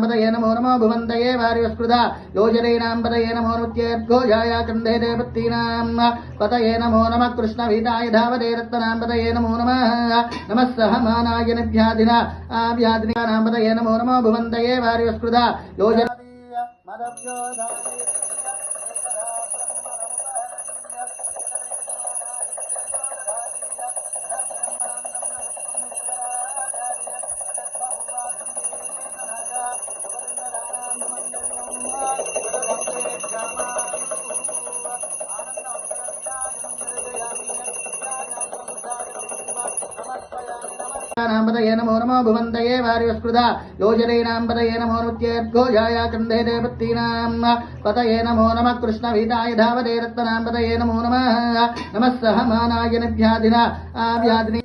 पतये नमो नमो भुवन्तये वार्यस्कृता योजनेनां पतये नमो नृत्येर्घोषाय कंधे देवतीनां पतये नमो नमः कृष्णवीताय धावते रत्नां पतये नमो नमः नमः सहमानाय निभ्यादिना आव्यादिनां पतये नमो नमो भुवन्तये वार्यस्कृता योजना पतये नमो नमो भुवन्तये वार्यस्कृता योजनेनां पतये नमो नृत्येर्घोषाय कंधे देवतीनां पतये नमो नमः कृष्णवीताय धावते रत्नां पतये नमो नमः नमः सहमानाय निभ्यादिना आव्यादिनी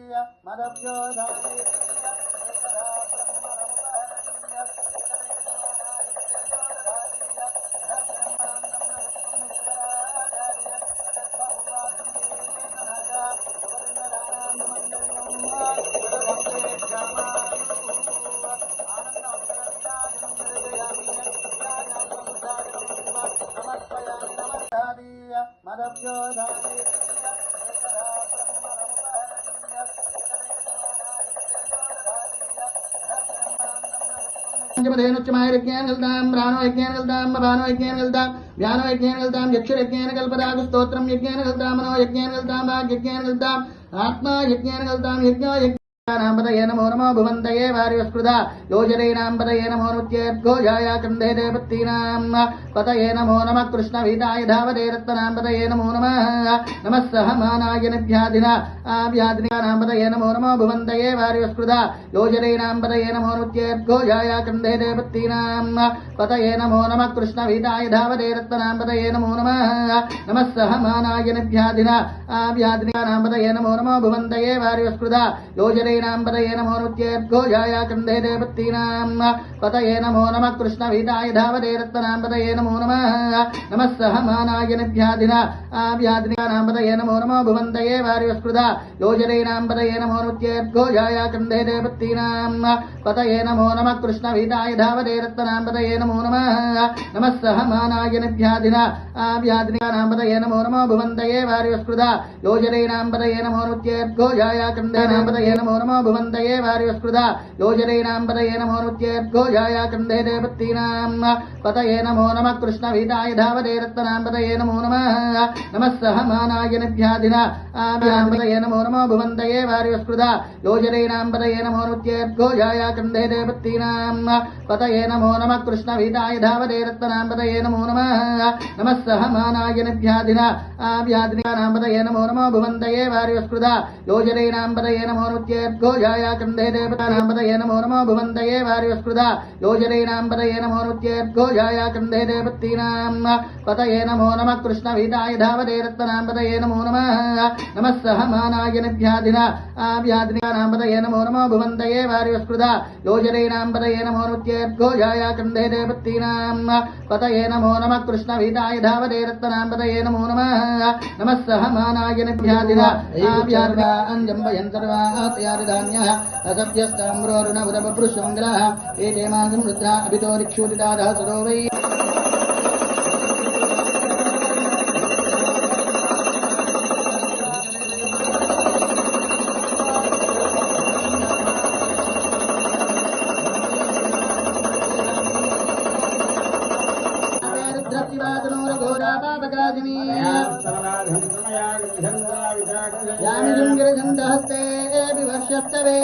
ब्राह्मणो यज्ञान यक्षर यज्ञान कल्पदागु स्तोत्रम यज्ञान मनो यज्ञान वाग्यज्ञान आत्मा यज्ञान यज्ञ पतये नमो नमो भुवन्तये वार्यस्कृता योजनेनां पतये नमो नृत्येर्घोषाय कंधे देवतीनां पतये नमो नमः कृष्णवीताय धावते रत्नां पतये नमो नमः नमः सहमानाय निभ्यादिना आव्यादिनां पतये नमो नमो भुवन्तये वार्यस्कृता योजनेनां पतये नमो नृत्येर्घोषाय कंधे देवतीनां पतये नमो नमः कृष्णवीताय धावते रत्नां पतये नमो नमः नमः सहमानाय निभ्यादिना आव्यादिनां पतये नमो नमो भुवन्तये वार्यस्कृता योजने पतये नमो नृत्येर्घोषाय कंधे देवतीनां पतये नमो नमः कृष्णवीताय धावते रत्नां पतये नमो नमः नमः सहमानाय निभ्यादिना आव्यादिनां पतये नमो नमो भुवन्तये वार्यस्कृता योजनेनां पतये नमो नृत्येर्घोषाय कंधे देवतीनां पतये नमो नमः कृष्णवीताय धावते रत्नां पतये नमो नमः नमः सहमानाय निभ्यादिना आव्यादिनां पतये नमो नमो भुवन्तये वार्यस्कृता योजनेनां पतये नमो नृत्येर्घोषाय कंधे पतये नमो नमो भुवन्तये वार्यस्कृता योजनेनां पतये नमो नृत्येर्घोषाय कंधे देवतीनां पतये नमो नमः कृष्णवीताय धावते रत्नां पतये नमो नमः नमः सहमानाय निभ्यादिना आव्यादिनां पतये नमो नमो भुवन्तये वार्यस्कृता योजनेनां पतये नमो नृत्येर्घोषाय कंधे देवतीनां पतये नमो नमः कृष्णवीताय धावते रत्नां पतये नमो नमः नमः सहमानाय निभ्यादिना आव्यादिनां पतये नमो नमो भुवन्तये वार्यस्कृता योजनेनां पतये नमो नृत्येर्घोषाय कंधे देवतानां पतये नमो नमो भुवन्तये वार्यस्कृता योजनेनां पतये नमो नृत्येर्घोषाय कंधे देवतीनां पतये नमो नमः कृष्णवीताय धावते रत्नां पतये नमो नमः नमः सहमानाय निभ्यादिना आव्यादिनां पतये नमो नमो भुवन्तये वार्यस्कृता योजनेनां पतये नमो नृत्येर्घोषाय कंधे देवतीनां पतये नमो नमः कृष्णवीताय धावते रत्नां पतये नमो नमः नमः सहमानाय निभ्यादिना आव्यादिना अंजम्बयन् सर्वात् यादिधान्यः असभ्यस्ताम्रोरुणबुधबभ्रुशृङ्गलः एते मासं रुद्रा अभितोरिक्षुदिदादः सदो वै यामिजुङ्गिरगन्धहस्ते विवर्षस्तवे